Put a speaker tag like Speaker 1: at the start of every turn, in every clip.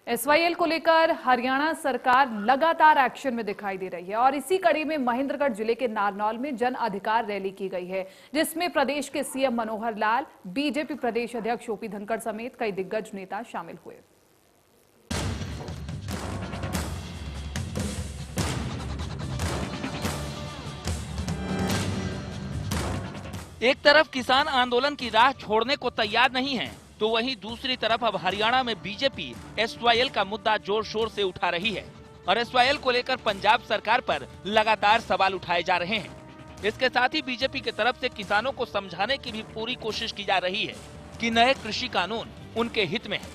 Speaker 1: SYL को लेकर हरियाणा सरकार लगातार एक्शन में दिखाई दे रही है और इसी कड़ी में महेंद्रगढ़ जिले के नारनौल में जन अधिकार रैली की गई है, जिसमें प्रदेश के सीएम मनोहर लाल, बीजेपी प्रदेश अध्यक्ष ओपी धनखड़ समेत कई दिग्गज नेता शामिल हुए।
Speaker 2: एक तरफ किसान आंदोलन की राह छोड़ने को तैयार नहीं है, तो वहीं दूसरी तरफ अब हरियाणा में बीजेपी एसवाईएल का मुद्दा जोर शोर से उठा रही है और एसवाईएल को लेकर पंजाब सरकार पर लगातार सवाल उठाए जा रहे हैं। इसके साथ ही बीजेपी की तरफ से किसानों को समझाने की भी पूरी कोशिश की जा रही है कि नए कृषि कानून उनके हित में है।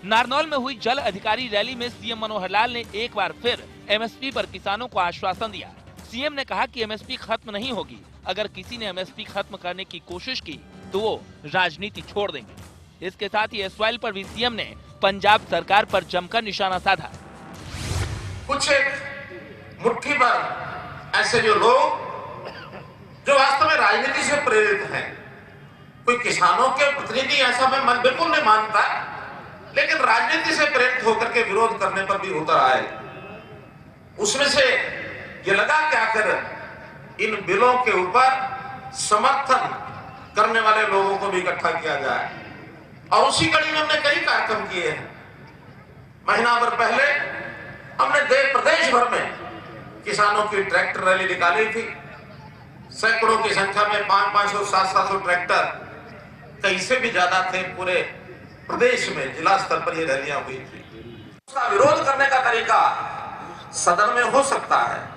Speaker 2: नारनौल में हुई जल अधिकारी रैली में सीएम मनोहर लाल ने एक बार फिर एमएसपी पर किसानों को आश्वासन दिया। सीएम ने कहा कि एमएसपी खत्म नहीं होगी, अगर किसी ने एमएसपी खत्म करने की कोशिश की तो वो राजनीति छोड़ देंगे। इसके साथ ही एसवाईएल पर भी सीएम ने पंजाब सरकार पर जमकर निशाना साधा।
Speaker 3: कुछ एक मुट्ठी भर ऐसे जो लोग जो वास्तव में राजनीति से प्रेरित हैं, कोई किसानों के प्रतिनिधि ऐसा मैं बिल्कुल नहीं मानता, लेकिन राजनीति से प्रेरित होकर के विरोध करने पर भी उतर आए। उसमें से ये लगा क्या कर इन बिलों के ऊपर समर्थन करने वाले लोगों को भी इकट्ठा किया जाए, और उसी कड़ी में हमने कई कार्यक्रम किए हैं। महीना भर पहले हमने प्रदेश भर में किसानों की ट्रैक्टर रैली निकाली थी। सैकड़ों की संख्या में 500-500, 700 ट्रैक्टर, कहीं से भी ज्यादा थे, पूरे प्रदेश में जिला स्तर पर ये रैलियां हुई थी। उसका विरोध करने का तरीका सदन में हो सकता है,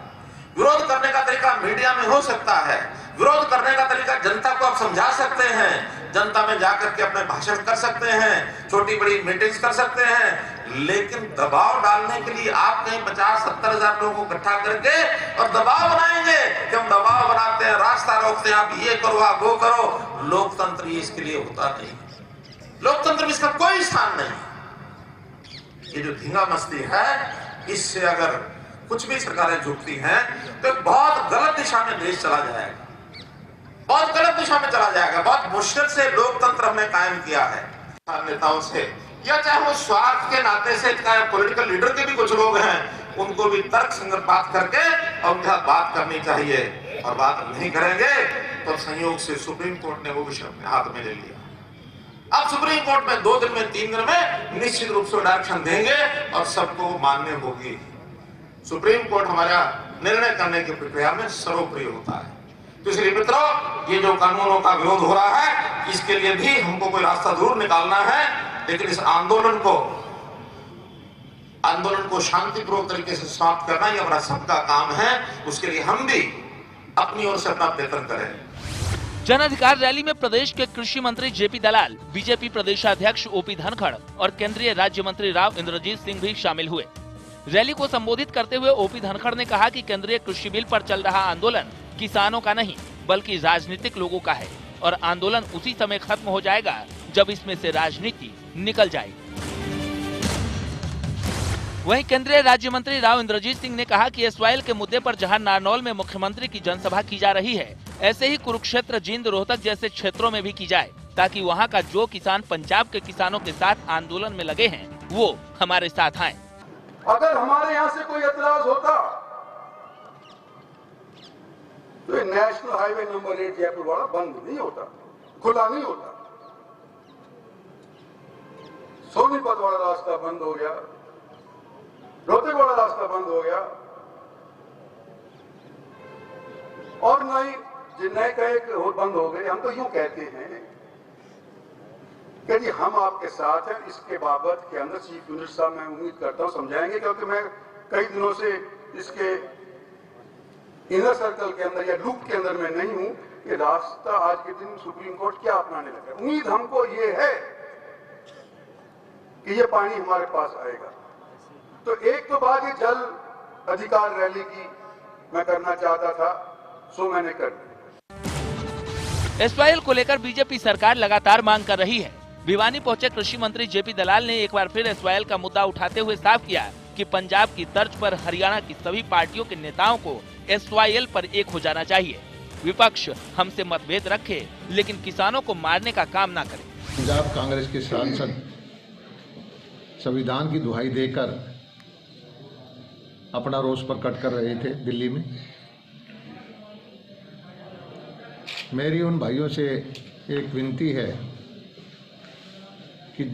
Speaker 3: विरोध करने का तरीका मीडिया में हो सकता है, विरोध करने का तरीका जनता को आप समझा सकते हैं, जनता में जाकर के अपने भाषण कर सकते हैं, छोटी बड़ी मीटिंग्स कर सकते हैं, लेकिन दबाव डालने के लिए आप कहीं 50-70 हजार लोगों को इकट्ठा करके और दबाव बनाएंगे कि हम दबाव बनाते हैं, रास्ता रोकते हैं, आप ये करो, आप वो करो। लोकतंत्र इसके लिए होता नहीं, लोकतंत्र में इसका कोई स्थान नहीं। ये जो धींगा मस्ती है, इससे अगर कुछ भी सरकारें झुकती हैं तो बहुत गलत दिशा में देश चला जाएगा, बहुत गलत दिशा में चला जाएगा। बहुत मुश्किल से लोकतंत्र हमने कायम किया है नेताओं से, या चाहे वो स्वार्थ के नाते से, चाहे पॉलिटिकल लीडर के भी कुछ लोग हैं, उनको भी तर्क संगत बात करके और उनके साथ बात करनी चाहिए। और बात नहीं करेंगे तो संयोग से सुप्रीम कोर्ट ने वो विषय अपने हाथ में ले लिया। अब सुप्रीम कोर्ट में 2 दिन में 3 दिन में निश्चित रूप से डायरेक्शन देंगे और सबको मान्य होगी। सुप्रीम कोर्ट हमारा निर्णय करने की प्रक्रिया में सर्वोपरि होता है। तो इसलिए मित्रों, ये जो कानूनों का विरोध हो रहा है, इसके लिए भी हमको कोई रास्ता जरूर निकालना है, लेकिन इस आंदोलन को शांतिपूर्वक तरीके से समाप्त करना ये हमारा सबका काम है। उसके लिए हम भी अपनी ओर से अपना प्रयत्न करें।
Speaker 2: जन अधिकार रैली में प्रदेश के कृषि मंत्री जेपी दलाल, बीजेपी प्रदेशाध्यक्ष ओपी धनखड़ और केंद्रीय राज्य मंत्री राव इंद्रजीत सिंह भी शामिल हुए। रैली को संबोधित करते हुए ओपी धनखड़ ने कहा कि केंद्रीय कृषि बिल पर चल रहा आंदोलन किसानों का नहीं बल्कि राजनीतिक लोगों का है और आंदोलन उसी समय खत्म हो जाएगा जब इसमें से राजनीति निकल जाएगी। वहीं केंद्रीय राज्य मंत्री राव इंद्रजीत सिंह ने कहा कि एसवाईएल के मुद्दे पर जहां नारनौल में मुख्यमंत्री की जनसभा की जा रही है, ऐसे ही कुरुक्षेत्र, जींद, रोहतक जैसे क्षेत्रों में भी की जाए, ताकि वहां का जो किसान पंजाब के किसानों के साथ आंदोलन में लगे हैं वो हमारे साथ आए।
Speaker 4: अगर हमारे यहाँ से कोई एतराज होता तो ये नेशनल हाईवे नंबर 8 जयपुर वाला बंद नहीं होता, खुला नहीं होता। सोनीपत वाला रास्ता बंद हो गया, रोहतक वाला रास्ता बंद हो गया, और नए कहे बंद हो गए। हम तो यूं कहते हैं कि जी हम आपके साथ हैं। इसके बाबत के अंदर चीफ मिनिस्टर साहब, मैं उम्मीद करता हूं समझाएंगे, क्योंकि मैं कई दिनों से इसके इनर सर्कल के अंदर या लूप के अंदर मैं नहीं हूं कि रास्ता आज के दिन सुप्रीम कोर्ट क्या अपनाने लगा। उम्मीद हमको ये है कि ये पानी हमारे पास आएगा। तो एक तो बात ये जल अधिकार रैली की मैं करना चाहता था, सो मैंने कर दी।
Speaker 2: एसवाईएल को लेकर बीजेपी सरकार लगातार मांग कर रही है। भिवानी पहुंचे कृषि मंत्री जेपी दलाल ने एक बार फिर एसवाईएल का मुद्दा उठाते हुए साफ किया कि पंजाब की तर्ज पर हरियाणा की सभी पार्टियों के नेताओं को एसवाईएल पर एक हो जाना चाहिए। विपक्ष हमसे मतभेद रखे, लेकिन किसानों को मारने का काम ना करे।
Speaker 5: पंजाब कांग्रेस के सांसद संविधान की दुहाई देकर अपना रोष प्रकट कर रहे थे दिल्ली में। मेरी उन भाइयों से एक विनती है कि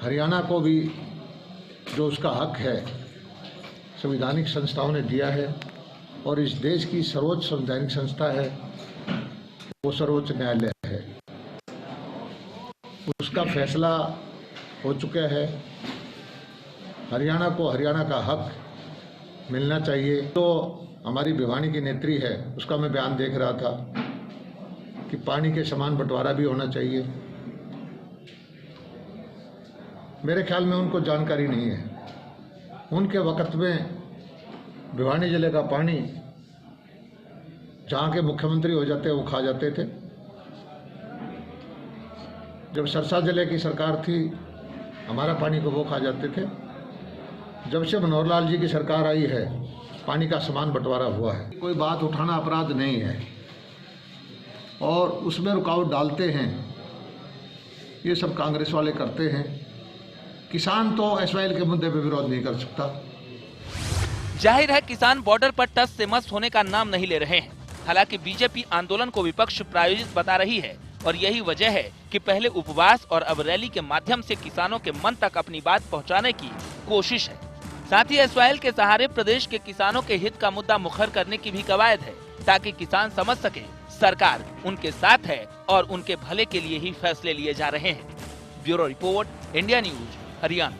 Speaker 5: हरियाणा को भी जो उसका हक है संवैधानिक संस्थाओं ने दिया है और इस देश की सर्वोच्च संवैधानिक संस्था है वो सर्वोच्च न्यायालय है, उसका फैसला हो चुका है। हरियाणा को हरियाणा का हक मिलना चाहिए। तो हमारी भिवानी की नेत्री है, उसका मैं बयान देख रहा था कि पानी के समान बंटवारा भी होना चाहिए। मेरे ख्याल में उनको जानकारी नहीं है। उनके वक्त में भिवानी जिले का पानी जहाँ के मुख्यमंत्री हो जाते वो खा जाते थे। जब सरसा जिले की सरकार थी हमारा पानी को वो खा जाते थे। जब से मनोहर लाल जी की सरकार आई है पानी का समान बंटवारा हुआ है। कोई बात उठाना अपराध नहीं है और उसमें रुकावट डालते हैं, ये सब कांग्रेस वाले करते हैं। किसान तो एसवाईएल के मुद्दे पे विरोध नहीं कर सकता।
Speaker 2: जाहिर है किसान बॉर्डर पर टस से मस होने का नाम नहीं ले रहे हैं। हालांकि बीजेपी आंदोलन को विपक्ष प्रायोजित बता रही है और यही वजह है कि पहले उपवास और अब रैली के माध्यम से किसानों के मन तक अपनी बात पहुंचाने की कोशिश है। साथ ही एसवाईएल के सहारे प्रदेश के किसानों के हित का मुद्दा मुखर करने की भी कवायद है ताकि किसान समझ सके सरकार उनके साथ है और उनके भले के लिए ही फैसले लिए जा रहे हैं। Bureau report, India news, Haryana.